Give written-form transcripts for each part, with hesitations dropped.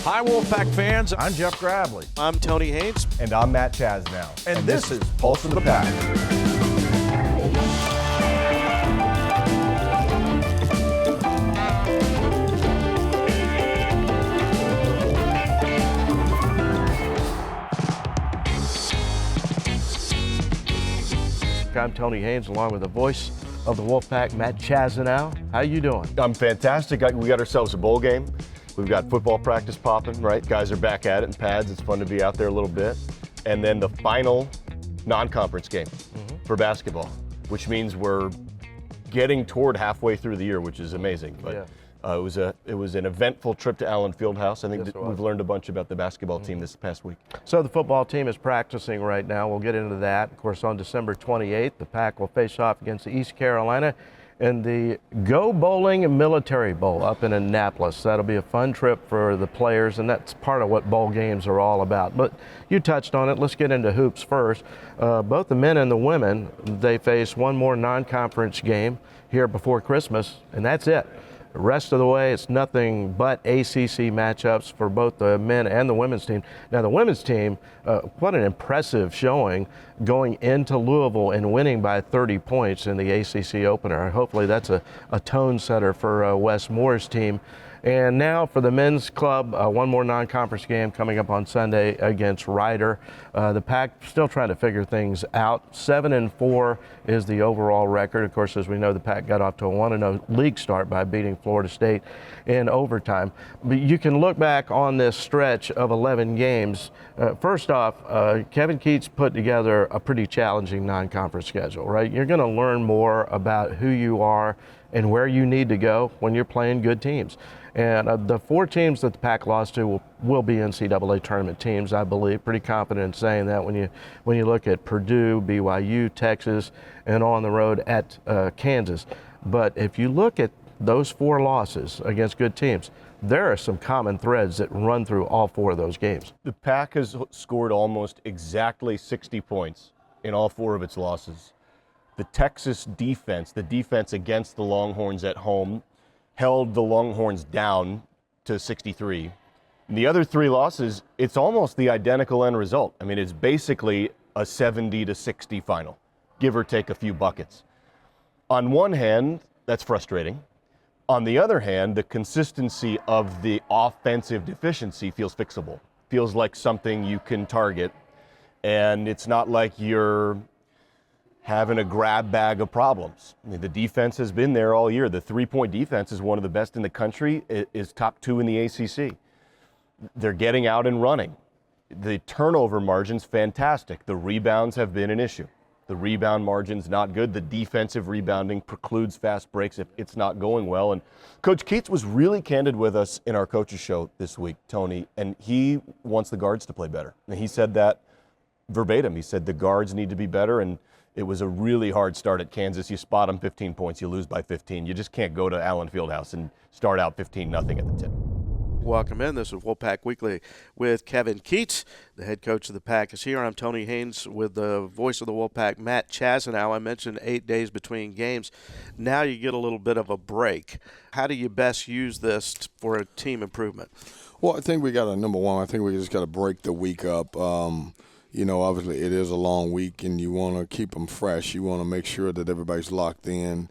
Hi, Wolfpack fans. I'm Jeff Grabbley. I'm Tony Haynes. And I'm Matt Chasnow. And this is Pulse of the Pack. I'm Tony Haynes, along with the voice of the Wolfpack, Matt Chasnow. How you doing? I'm fantastic. We got ourselves a bowl game. We've got football practice popping, right? Guys are back at it in pads. It's fun to be out there a little bit. And then the final non-conference game for basketball, which means we're getting toward halfway through the year, which is amazing. But it was an eventful trip to Allen Fieldhouse. I think we've learned a bunch about the basketball team this past week. So the football team is practicing right now. We'll get into that. Of course, on December 28th, the Pack will face off against East Carolina in the Go Bowling Military Bowl up in Annapolis. That'll be a fun trip for the players, and that's part of what bowl games are all about. But you touched on it. Let's get into hoops first. Both the men and the women, they face one more non-conference game here before Christmas, and that's it. The rest of the way, it's nothing but ACC matchups for both the men and the women's team. Now, the women's team, what an impressive showing going into Louisville and winning by 30 points in the ACC opener. Hopefully that's a tone setter for Wes Moore's team. And now for the men's club, one more non-conference game coming up on Sunday against Rider. The Pack still trying to figure things out. 7-4 is the overall record. Of course, as we know, the Pack got off to a 1-0 league start by beating Florida State in overtime. But you can look back on this stretch of 11 games. First off, Kevin Keatts put together a pretty challenging non-conference schedule, right? You're going to learn more about who you are and where you need to go when you're playing good teams. And the four teams that the Pack lost to will be NCAA tournament teams, I believe. Pretty confident in saying that when you look at Purdue, BYU, Texas, and on the road at Kansas. But if you look at those four losses against good teams, there are some common threads that run through all four of those games. The Pack has scored almost exactly 60 points in all four of its losses. The Texas defense, the defense against the Longhorns at home, held the Longhorns down to 63. In the other three losses, it's almost the identical end result. I mean, it's basically a 70-60 final, give or take a few buckets. On one hand, that's frustrating. On the other hand, the consistency of the offensive deficiency feels fixable. Feels like something you can target, and it's not like you're having a grab bag of problems. I mean, the defense has been there all year. The three-point defense is one of the best in the country. It is top 2 in the ACC. They're getting out and running. The turnover margin's fantastic. The rebounds have been an issue. The rebound margin's not good. The defensive rebounding precludes fast breaks if it's not going well. And Coach Keatts was really candid with us in our coaches show this week, Tony, and he wants the guards to play better. And he said that verbatim. He said the guards need to be better, and it was a really hard start at Kansas. You spot them 15 points, you lose by 15. You just can't go to Allen Fieldhouse and start out 15-0 at the tip. Welcome in. This is Wolfpack Weekly with Kevin Keatts. The head coach of the Pack is here. I'm Tony Haynes with the voice of the Wolfpack, Matt Chasnow. I mentioned 8 days between games. Now you get a little bit of a break. How do you best use this for a team improvement? Well, I think we got to, number one, I think we just got to break the week up. You know, obviously it is a long week, and you want to keep them fresh. You want to make sure that everybody's locked in.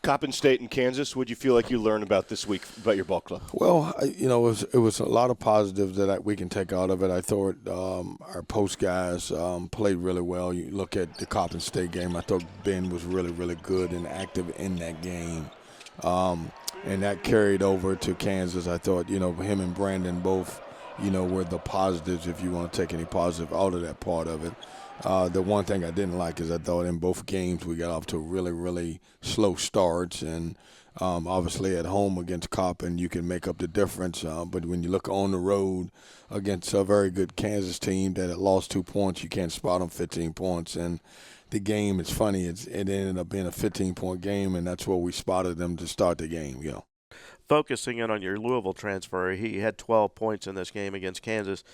Coppin State and Kansas, what do you feel like you learned about this week about your ball club? Well, you know, it was a lot of positives that we can take out of it. I thought our post guys played really well. You look at the Coppin State game, I thought Ben was really, really good and active in that game. And that carried over to Kansas. I thought, you know, him and Brandon both, you know, were the positives, if you want to take any positive out of that part of it. The one thing I didn't like is I thought in both games we got off to really, really slow starts. And obviously at home against Coppin, you can make up the difference. But when you look on the road against a very good Kansas team that had lost 2 points, you can't spot them 15 points. And the game, it's funny, it ended up being a 15-point game, and that's where we spotted them to start the game, you know. Focusing in on your Louisville transfer, he had 12 points in this game against Kansas,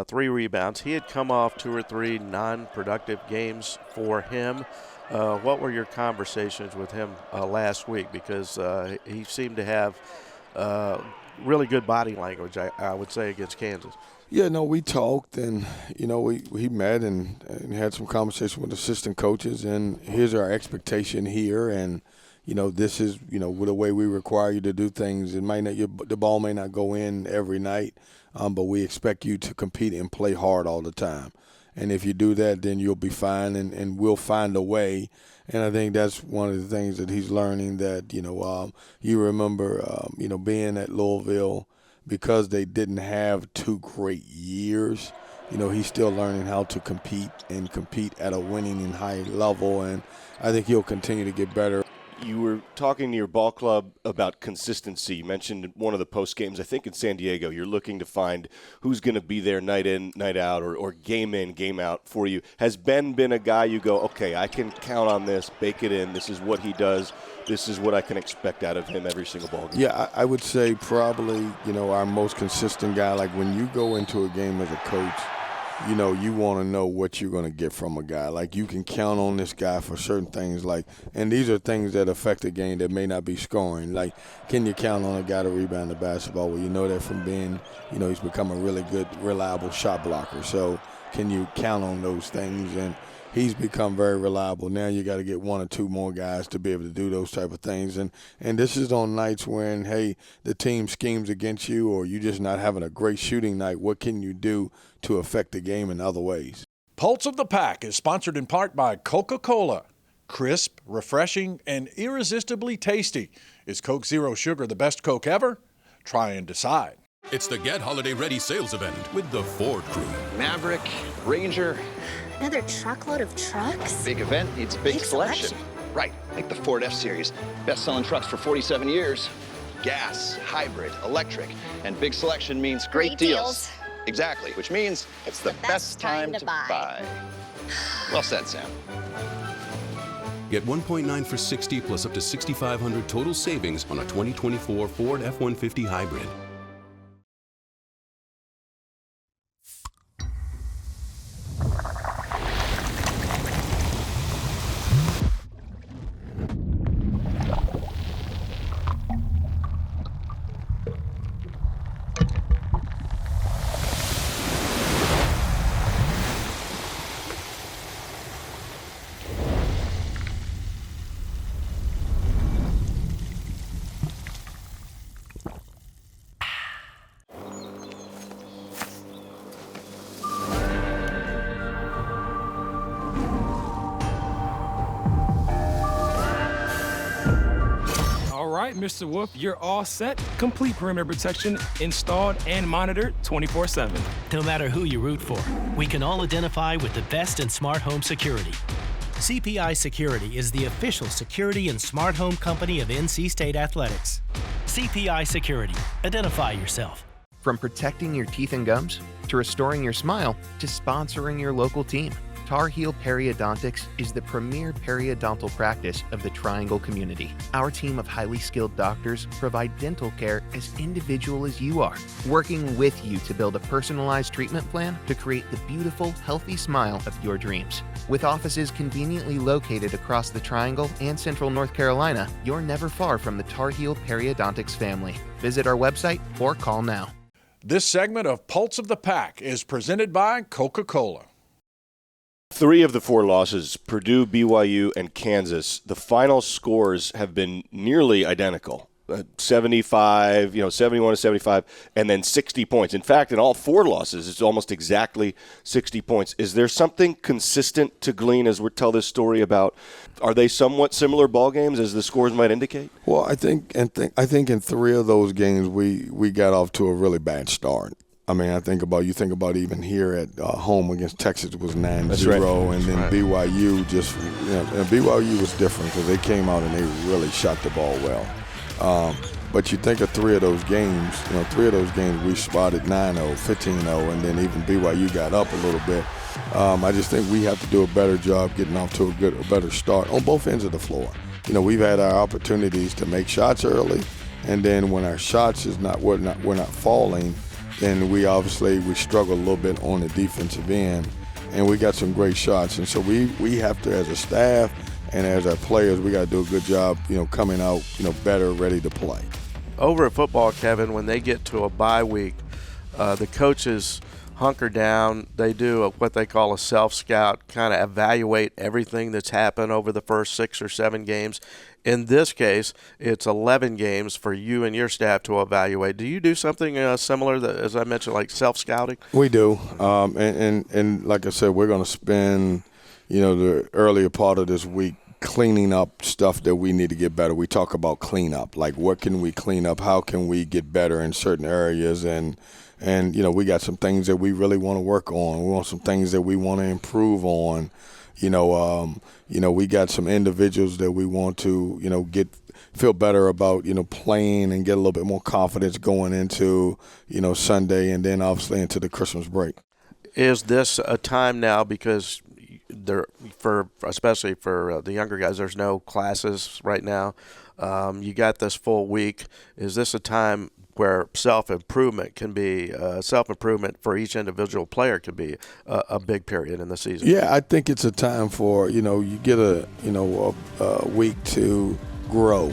3 rebounds. He had come off 2 or 3 non-productive games for him. What were your conversations with him last week? Because he seemed to have really good body language, I would say, against Kansas. Yeah, no, we talked, and we met and had some conversation with assistant coaches, and here's our expectation here, and this is with the way we require you to do things. It might not, the ball may not go in every night, but we expect you to compete and play hard all the time. And if you do that, then you'll be fine, and we'll find a way. And I think that's one of the things that he's learning, that you remember being at Louisville, because they didn't have 2 great years. He's still learning how to compete at a winning and high level, and I think he'll continue to get better. You were talking to your ball club about consistency. You mentioned one of the post games, I think in San Diego, you're looking to find who's going to be there night in, night out, or game in, game out for you. Has Ben been a guy you go, okay, I can count on this, bake it in, this is what he does, this is what I can expect out of him every single ball game? Yeah, I would say probably, our most consistent guy. Like when you go into a game as a coach, you want to know what you're going to get from a guy. Like, you can count on this guy for certain things. And these are things that affect the game that may not be scoring. Like, can you count on a guy to rebound the basketball? Well, you know that from being, he's become a really good, reliable shot blocker. So can you count on those things? And he's become very reliable. Now you got to get 1 or 2 more guys to be able to do those type of things. And this is on nights when, hey, the team schemes against you, or you just not having a great shooting night. What can you do to affect the game in other ways? Pulse of the Pack is sponsored in part by Coca-Cola. Crisp, refreshing, and irresistibly tasty. Is Coke Zero Sugar the best Coke ever? Try and decide. It's the Get Holiday Ready sales event with the Ford crew. Maverick, Ranger. Another truckload of trucks? Big event needs a big selection. Right, like the Ford F-Series. Best-selling trucks for 47 years. Gas, hybrid, electric, and big selection means great deals. Exactly, which means it's the best time to buy. Well said, Sam. Get 1.9 for $60 plus up to $6,500 total savings on a 2024 Ford F-150 hybrid. All right, Mr. Wolf, you're all set. Complete perimeter protection installed and monitored 24/7. No matter who you root for, we can all identify with the best in smart home security. CPI Security is the official security and smart home company of NC State Athletics. CPI Security. Identify yourself. From protecting your teeth and gums, to restoring your smile, to sponsoring your local team, Tar Heel Periodontics is the premier periodontal practice of the Triangle community. Our team of highly skilled doctors provide dental care as individual as you are, working with you to build a personalized treatment plan to create the beautiful, healthy smile of your dreams. With offices conveniently located across the Triangle and Central North Carolina, you're never far from the Tar Heel Periodontics family. Visit our website or call now. This segment of Pulse of the Pack is presented by Coca-Cola. 3 of the 4 losses, Purdue, BYU, and Kansas, the final scores have been nearly identical. 75, 71 to 75, and then 60 points. In fact, in all 4 losses, it's almost exactly 60 points. Is there something consistent to glean as we tell this story about? Are they somewhat similar ball games as the scores might indicate? Well, I think in 3 of those games we got off to a really bad start. I mean, you think about even here at home against Texas, it was 9-0, right. And then BYU just, BYU was different because they came out and they really shot the ball well. But you think of 3 of those games, 3 of those games we spotted 9-0, 15-0, and then even BYU got up a little bit. I just think we have to do a better job getting off to a better start on both ends of the floor. We've had our opportunities to make shots early, and then when our shots we're not falling, then we struggle a little bit on the defensive end, and we got some great shots. And so we have to, as a staff and as our players, we got to do a good job, coming out, better, ready to play. over at football, Kevin, when they get to a bye week, the coaches hunker down. They do what they call a self-scout, kind of evaluate everything that's happened over the first 6 or 7 games. In this case, it's 11 games for you and your staff to evaluate. Do you do something similar, as I mentioned, like self-scouting? We do, and like I said, we're going to spend, the earlier part of this week cleaning up stuff that we need to get better. We talk about cleanup, like what can we clean up? How can we get better in certain areas? And we got some things that we really want to work on. We want some things that we want to improve on. We got some individuals that we want to, feel better about, playing and get a little bit more confidence going into, Sunday and then obviously into the Christmas break. Is this a time now, because especially for the younger guys, there's no classes right now. You got this full week. Is this a time where self-improvement for each individual player could be a big period in the season? Yeah, I think it's a time for, you get a week to grow.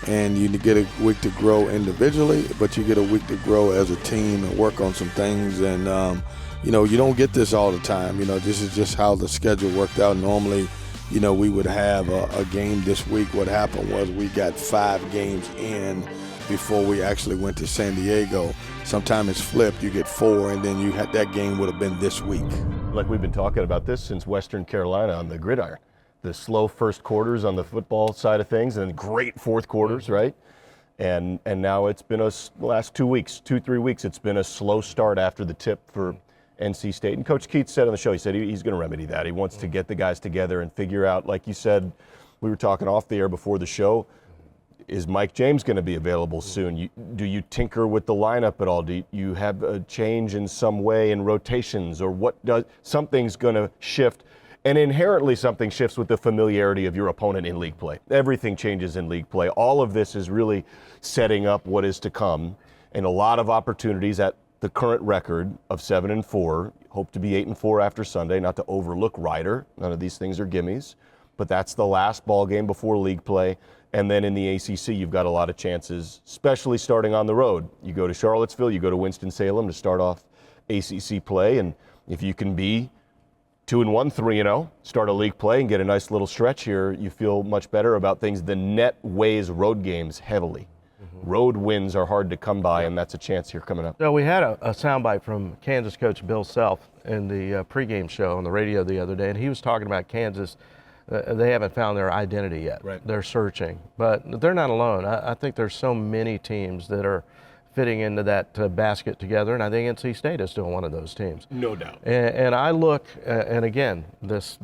And you get a week to grow individually, but you get a week to grow as a team and work on some things. And, you don't get this all the time. This is just how the schedule worked out. Normally, we would have a game this week. What happened was we got 5 games in before we actually went to San Diego. Sometimes it's flipped. You get 4, and then that game would have been this week. Like we've been talking about this since Western Carolina on the gridiron. The slow first quarters on the football side of things and great fourth quarters, right? And now it's been the last 2 weeks, 2-3 weeks, it's been a slow start after the tip for NC State. And Coach Keats said on the show, he said he's going to remedy that. He wants to get the guys together and figure out, like you said, we were talking off the air before the show, is Mike James going to be available soon? Do you tinker with the lineup at all? Do you have a change in some way in rotations, or something's going to shift? And inherently something shifts with the familiarity of your opponent in league play. Everything changes in league play. All of this is really setting up what is to come, and a lot of opportunities at the current record of 7-4. Hope to be 8-4 after Sunday, not to overlook Rider. None of these things are gimmies, but that's the last ball game before league play. And then in the ACC, you've got a lot of chances, especially starting on the road. You go to Charlottesville, you go to Winston-Salem to start off ACC play, and if you can be 2-1, 3-0, start a league play and get a nice little stretch here, you feel much better about things. The net weighs road games heavily. Road wins are hard to come by, and that's a chance here coming up. So we had a soundbite from Kansas coach Bill Self in the pregame show on the radio the other day, and he was talking about Kansas. They haven't found their identity yet. Right. They're searching, but they're not alone. I think there's so many teams that are fitting into that basket together, and I think NC State is still one of those teams. No doubt. And I look, and again, this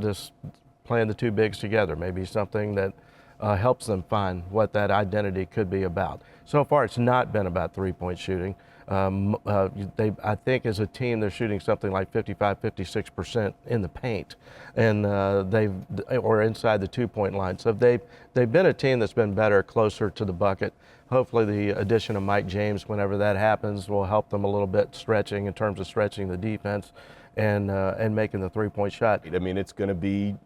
playing the two bigs together may be something that helps them find what that identity could be about. So far, it's not been about three-point shooting. I think as a team, they're shooting something like 55-56% in the paint, and or inside the two-point line. So they've been a team that's been better, closer to the bucket. Hopefully the addition of Mike James, whenever that happens, will help them a little bit stretching in terms of stretching the defense and making the three-point shot. I mean, it's going to be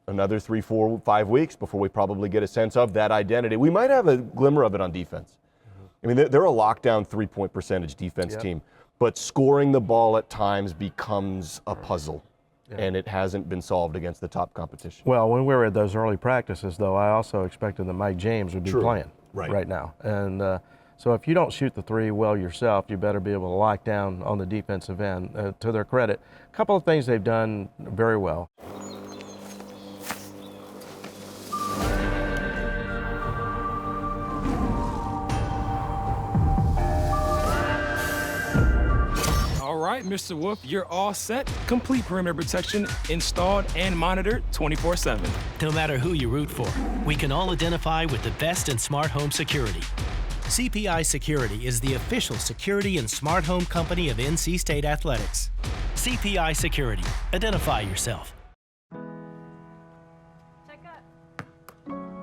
another 3, 4, 5 weeks before we probably get a sense of that identity. We might have a glimmer of it on defense. I mean, they're a lockdown three-point percentage defense team, but scoring the ball at times becomes a puzzle, and it hasn't been solved against the top competition. Well, when we were at those early practices, though, I also expected that Mike James would be playing right now. And so if you don't shoot the three well yourself, you better be able to lock down on the defensive end. To their credit, a couple of things they've done very well. All right, Mr. Wolf, you're all set. Complete perimeter protection installed and monitored 24/7. No matter who you root for, we can all identify with the best in smart home security. CPI Security is the official security and smart home company of NC State Athletics. CPI Security. Identify yourself.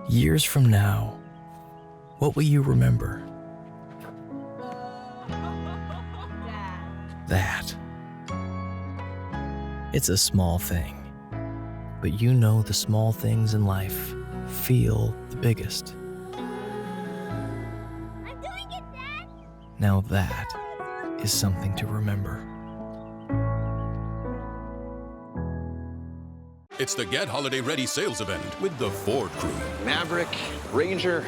Years from now, what will you remember? That. It's a small thing, but you know the small things in life feel the biggest. Now that is something to remember. It's the Get Holiday Ready sales event with the Ford crew. Maverick, Ranger.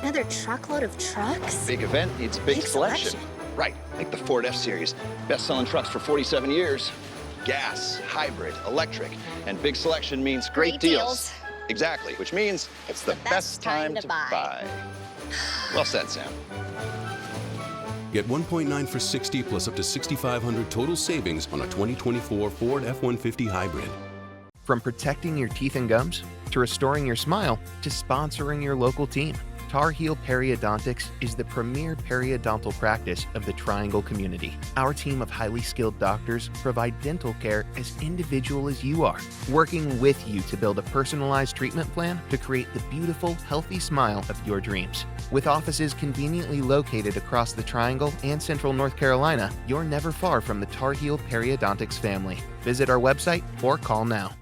Another truckload of trucks? Big event needs big selection. Right, like the Ford F-Series. Best-selling trucks for 47 years. Gas, hybrid, electric, and big selection means great deals. Exactly, which means it's the best time to buy. Well said, Sam. Get 1.9 for $60 plus up to $6,500 total savings on a 2024 Ford F-150 hybrid. From protecting your teeth and gums, to restoring your smile, to sponsoring your local team, Tar Heel Periodontics is the premier periodontal practice of the Triangle community. Our team of highly skilled doctors provide dental care as individual as you are, working with you to build a personalized treatment plan to create the beautiful, healthy smile of your dreams. With offices conveniently located across the Triangle and Central North Carolina, you're never far from the Tar Heel Periodontics family. Visit our website or call now.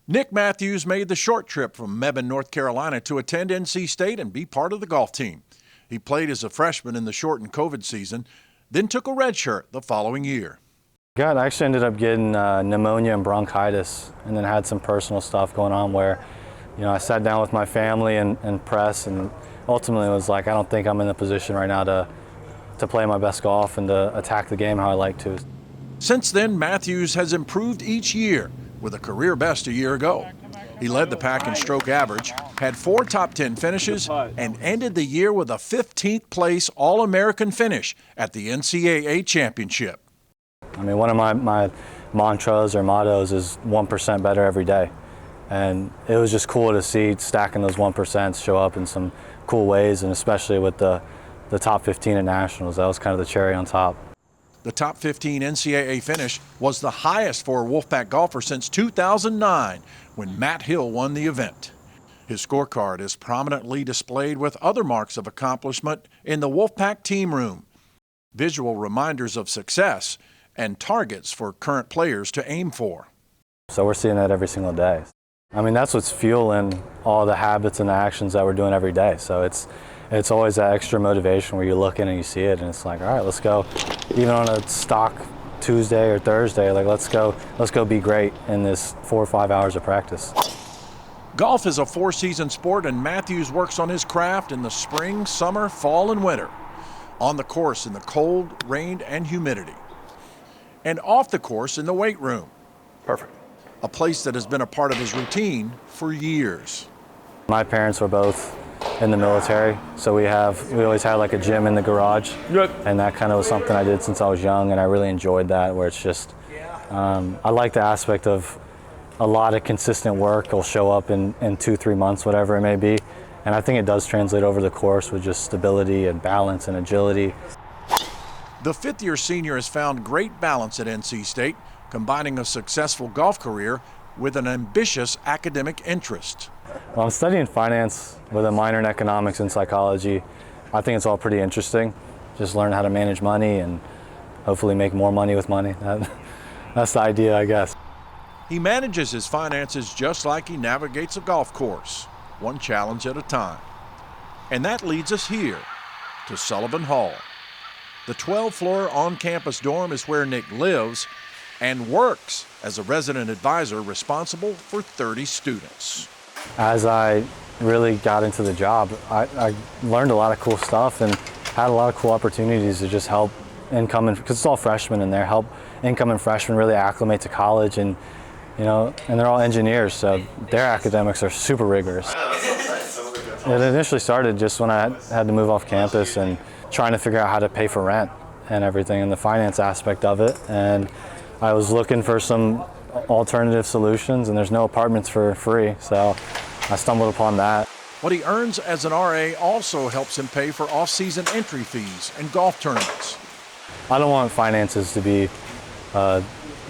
Nick Matthews made the short trip from Mebane, North Carolina to attend NC State and be part of the golf team. He played as a freshman in the shortened COVID season, then took a red shirt the following year. I actually ended up getting pneumonia and bronchitis, and then had some personal stuff going on where, I sat down with my family and press, and ultimately was like, I don't think I'm in the position right now to play my best golf and to attack the game how I like to. Since then, Matthews has improved each year, with a career best a year ago. He led the pack in stroke average, had 4 top 10 finishes, and ended the year with a 15th place All-American finish at the NCAA Championship. One of my mantras or mottos is 1% better every day. And it was just cool to see stacking those 1% show up in some cool ways, and especially with the top 15 at Nationals. That was kind of the cherry on top. The top 15 NCAA finish was the highest for a Wolfpack golfer since 2009, when Matt Hill won the event. His scorecard is prominently displayed with other marks of accomplishment in the Wolfpack team room, visual reminders of success, and targets for current players to aim for. So we're seeing that every single day. That's what's fueling all the habits and the actions that we're doing every day. So it's always that extra motivation where you look in and you see it, and it's like, all right, let's go. Even on a stock Tuesday or Thursday, let's go be great in this 4 or 5 hours of practice. Golf is a 4-season sport, and Matthews works on his craft in the spring, summer, fall, and winter. On the course in the cold, rain, and humidity. And off the course in the weight room. Perfect. A place that has been a part of his routine for years. My parents were both in the military, so we always had a gym in the garage. Yep. And that kind of was something I did since I was young, and I really enjoyed that, where it's just, I like the aspect of a lot of consistent work will show up in 2-3 months, whatever it may be. And I think it does translate over the course with just stability and balance and agility. The 5th-year senior has found great balance at NC State, combining a successful golf career with an ambitious academic interest. Well, I'm studying finance with a minor in economics and psychology. I think it's all pretty interesting. Just learn how to manage money and hopefully make more money with money. That's the idea, I guess. He manages his finances just like he navigates a golf course, one challenge at a time. And that leads us here to Sullivan Hall. The 12-floor on-campus dorm is where Nick lives and works as a resident advisor responsible for 30 students. As I really got into the job, I learned a lot of cool stuff and had a lot of cool opportunities to just help incoming, because it's all freshmen in there, help incoming freshmen really acclimate to college, and and they're all engineers, so their academics are super rigorous. It initially started just when I had to move off campus and trying to figure out how to pay for rent and everything, and the finance aspect of it. And I was looking for some alternative solutions, and there's no apartments for free, so I stumbled upon that. What he earns as an RA also helps him pay for off-season entry fees and golf tournaments. I don't want finances to be a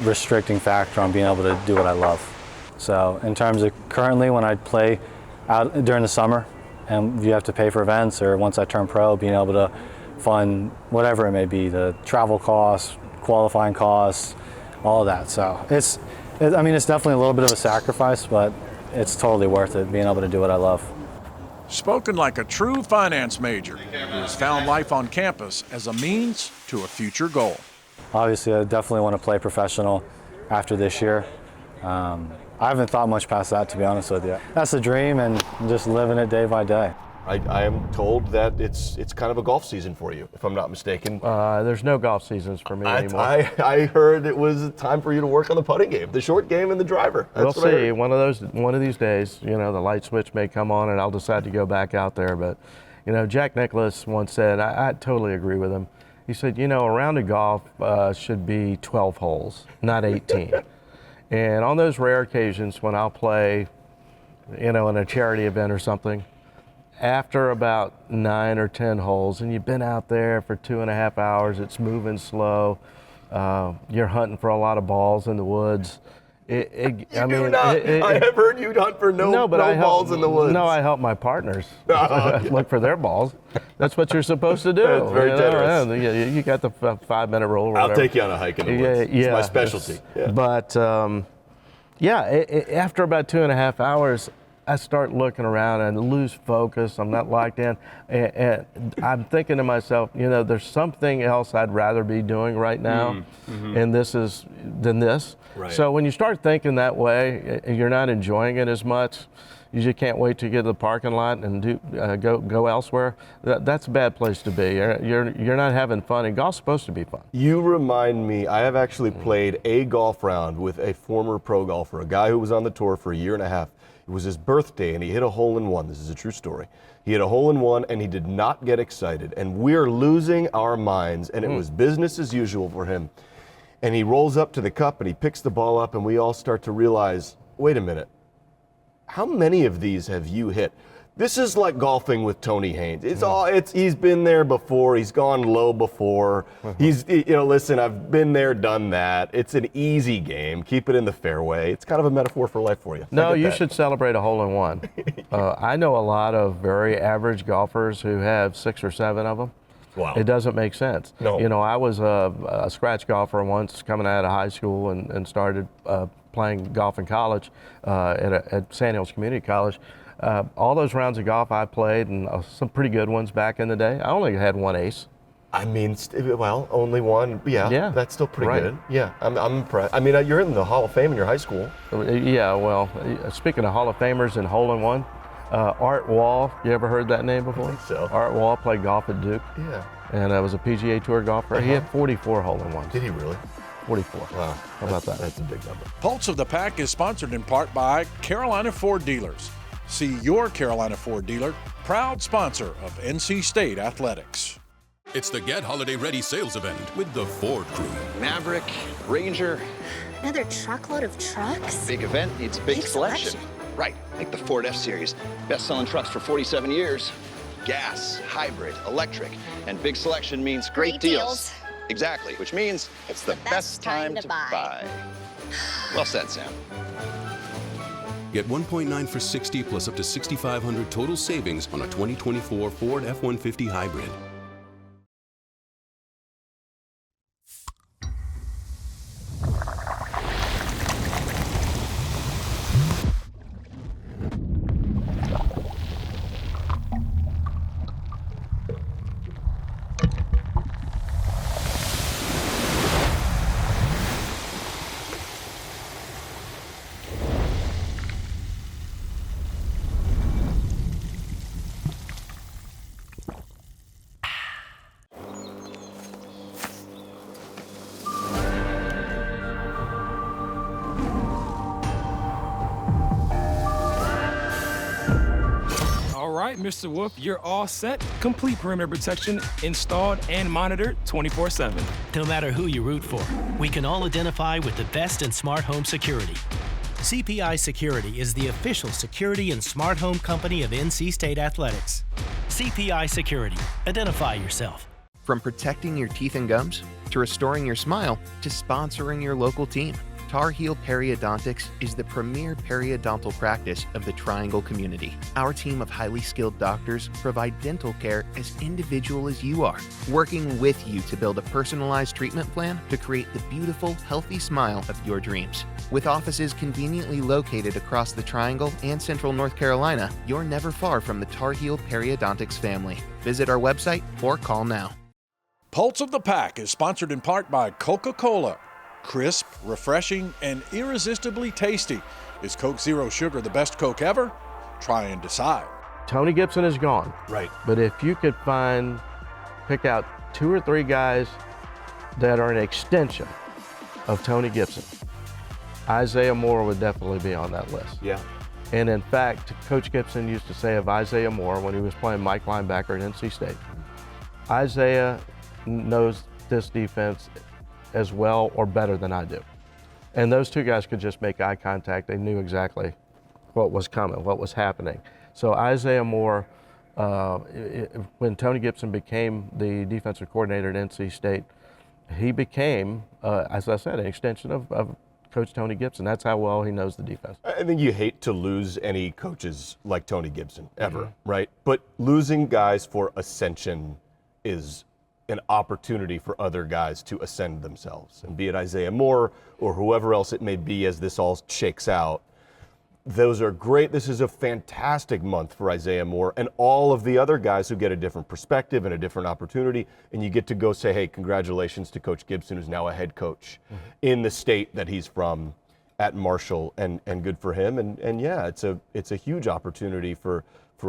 restricting factor on being able to do what I love. So in terms of currently when I play out during the summer and you have to pay for events, or once I turn pro, being able to fund whatever it may be, the travel costs, qualifying costs, all of that. So it's definitely a little bit of a sacrifice, but it's totally worth it, being able to do what I love. Spoken like a true finance major who has found life on campus as a means to a future goal. Obviously, I definitely want to play professional after this year. I haven't thought much past that, to be honest with you. That's the dream, and just living it day by day. I am told that it's kind of a golf season for you, if I'm not mistaken. There's no golf seasons for me anymore. I heard it was time for you to work on the putting game, the short game, and the driver. We'll see. One of these days, the light switch may come on, and I'll decide to go back out there. But, Jack Nicklaus once said, I totally agree with him. He said, a round of golf should be 12 holes, not 18. And on those rare occasions when I'll play, in a charity event or something, after about 9 or 10 holes, and you've been out there for 2.5 hours, it's moving slow, you're hunting for a lot of balls in the woods. I have heard you hunt for no balls in the woods. No, I help my partners look for their balls. That's what you're supposed to do. That's very generous. You got the 5-minute rule or whatever. I'll take you on a hike in the woods. It's my specialty. Yeah. But, after about 2.5 hours, I start looking around and lose focus. I'm not locked in. And I'm thinking to myself, there's something else I'd rather be doing right now. And than this. Right. So when you start thinking that way, you're not enjoying it as much. You just can't wait to get to the parking lot and go elsewhere. That's a bad place to be. You're not having fun, and golf's supposed to be fun. You remind me, I have actually played a golf round with a former pro golfer, a guy who was on the tour for 1.5 years. It was his birthday, and he hit a hole-in-one. This is a true story. He hit a hole-in-one, and he did not get excited. And we're losing our minds, and it was business as usual for him. And he rolls up to the cup, and he picks the ball up, and we all start to realize, wait a minute, how many of these have you hit? This is like golfing with Tony Haynes. He's been there before. He's gone low before. Listen, I've been there, done that. It's an easy game. Keep it in the fairway. It's kind of a metaphor for life for you. No, you should celebrate a hole-in-one. I know a lot of very average golfers who have 6 or 7 of them. Wow. It doesn't make sense. No. I was a scratch golfer once coming out of high school and started playing golf in college at Sand Hills Community College. All those rounds of golf I played, and some pretty good ones back in the day, I only had 1 ace. I mean, only one. Yeah, that's still pretty good. Yeah, I'm impressed. I mean, you're in the Hall of Fame in your high school. Yeah, well, speaking of Hall of Famers and hole-in-one, Art Wall, you ever heard that name before? I think so. Art Wall played golf at Duke. Yeah. And was a PGA Tour golfer. He had 44 hole-in-ones. Did he really? 44. Wow. How about that? That's a big number. Pulse of the Pack is sponsored in part by Carolina Ford Dealers. See your Carolina Ford dealer, proud sponsor of NC State Athletics. It's the Get Holiday Ready sales event with the Ford crew. Maverick, Ranger. Another truckload of trucks? Big event needs big selection. Right, like the Ford F-Series. Best-selling trucks for 47 years. Gas, hybrid, electric, and big selection means great deals. Exactly, which means it's the best time to buy. Well said, Sam. Get 1.9 for $60 plus up to $6,500 total savings on a 2024 Ford F-150 Hybrid. Mr. Wolf, you're all set. Complete perimeter protection installed and monitored 24/7. No matter who you root for, we can all identify with the best in smart home security. CPI Security is the official security and smart home company of NC State Athletics. CPI Security. Identify yourself. From protecting your teeth and gums, to restoring your smile, to sponsoring your local team, Tar Heel Periodontics is the premier periodontal practice of the Triangle community. Our team of highly skilled doctors provide dental care as individual as you are, working with you to build a personalized treatment plan to create the beautiful, healthy smile of your dreams. With offices conveniently located across the Triangle and Central North Carolina, you're never far from the Tar Heel Periodontics family. Visit our website or call now. Pulse of the Pack is sponsored in part by Coca-Cola. Crisp, refreshing, and irresistibly tasty. Is Coke Zero Sugar the best Coke ever? Try and decide. Tony Gibson is gone. Right. But if you could pick out 2 or 3 guys that are an extension of Tony Gibson, Isaiah Moore would definitely be on that list. Yeah. And in fact, Coach Gibson used to say of Isaiah Moore when he was playing Mike linebacker at NC State, Isaiah knows this defense as well or better than I do. And those 2 guys could just make eye contact. They knew exactly what was coming, what was happening. So Isaiah Moore, when Tony Gibson became the defensive coordinator at NC State, he became, as I said, an extension of Coach Tony Gibson. That's how well he knows the defense. I think you hate to lose any coaches like Tony Gibson, ever, right? But losing guys for ascension is an opportunity for other guys to ascend themselves, and be it Isaiah Moore or whoever else it may be as this all shakes out. Those are great. This is a fantastic month for Isaiah Moore and all of the other guys who get a different perspective and a different opportunity, and you get to go say, hey, congratulations to Coach Gibson, who's now a head coach in the state that he's from at Marshall, and good for him. And yeah, it's a huge opportunity for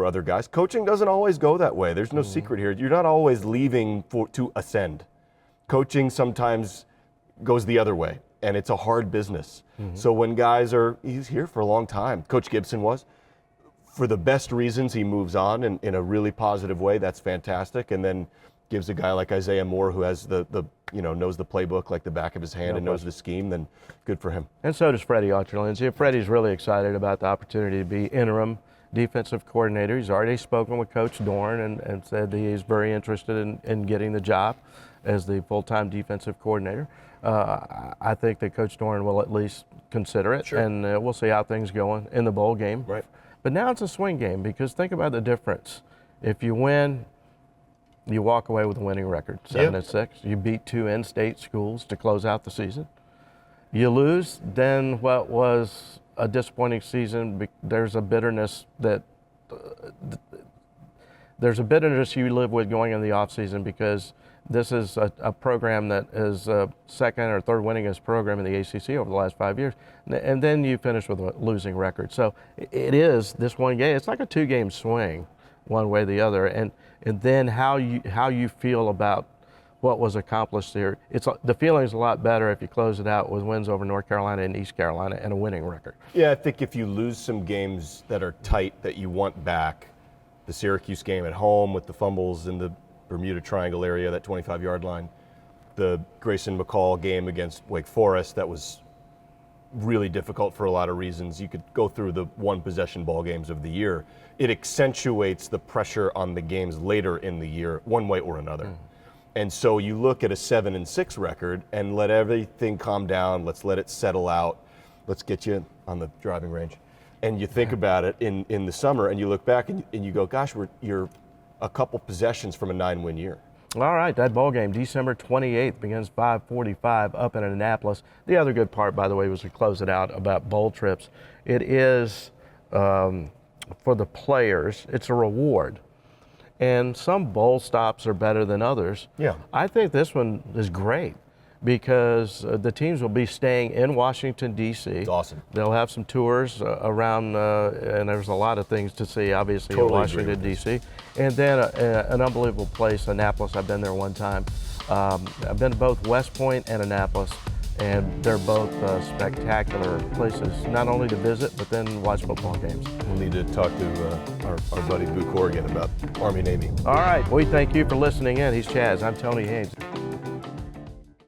other guys. Coaching doesn't always go that way. There's no secret here. You're not always leaving to ascend. Coaching sometimes goes the other way, and it's a hard business. So when guys he's here for a long time. Coach Gibson was. For the best reasons, he moves on in a really positive way. That's fantastic. And then gives a guy like Isaiah Moore, who has knows the playbook like the back of his hand and knows the scheme, then good for him. And so does Freddie Archer-Lindsey. Freddie's really excited about the opportunity to be interim defensive coordinator. He's already spoken with Coach Dorn and said that he's very interested in getting the job as the full-time defensive coordinator. I think that Coach Dorn will at least consider it, and we'll see how things go in the bowl game. Right. But now it's a swing game, because think about the difference. If you win, you walk away with a winning record, 7-6. You beat 2 in-state schools to close out the season. You lose, then what was a disappointing season, there's a bitterness you live with going in the offseason, because this is a program that is second or third winningest program in the ACC over the last 5 years, and then you finish with a losing record. So it is this one game. It's like a 2-game swing, one way or the other, and then how you feel about what was accomplished here. The feeling's a lot better if you close it out with wins over North Carolina and East Carolina and a winning record. Yeah, I think if you lose some games that are tight that you want back, the Syracuse game at home with the fumbles in the Bermuda Triangle area, that 25-yard line, the Grayson McCall game against Wake Forest, that was really difficult for a lot of reasons. You could go through the one-possession ball games of the year. It accentuates the pressure on the games later in the year, one way or another. And so you look at a 7-6 record and let everything calm down. Let's let it settle out. Let's get you on the driving range. And you think about it in the summer, and you look back and you go, gosh, you're a couple possessions from a 9-win year. All right, that ball game, December 28th, begins 5:45 up in Annapolis. The other good part, by the way, was to close it out about bowl trips. It is, for the players, it's a reward. And some bowl stops are better than others. Yeah. I think this one is great, because the teams will be staying in Washington, D.C. It's awesome. They'll have some tours around, and there's a lot of things to see, obviously, in Washington, D.C. And then an unbelievable place, Annapolis. I've been there one time. I've been to both West Point and Annapolis, and they're both spectacular places, not only to visit, but then watch football games. We'll need to talk to our buddy Boo Corrigan about Army-Navy. All right, we thank you for listening in. He's Chaz. I'm Tony Haynes.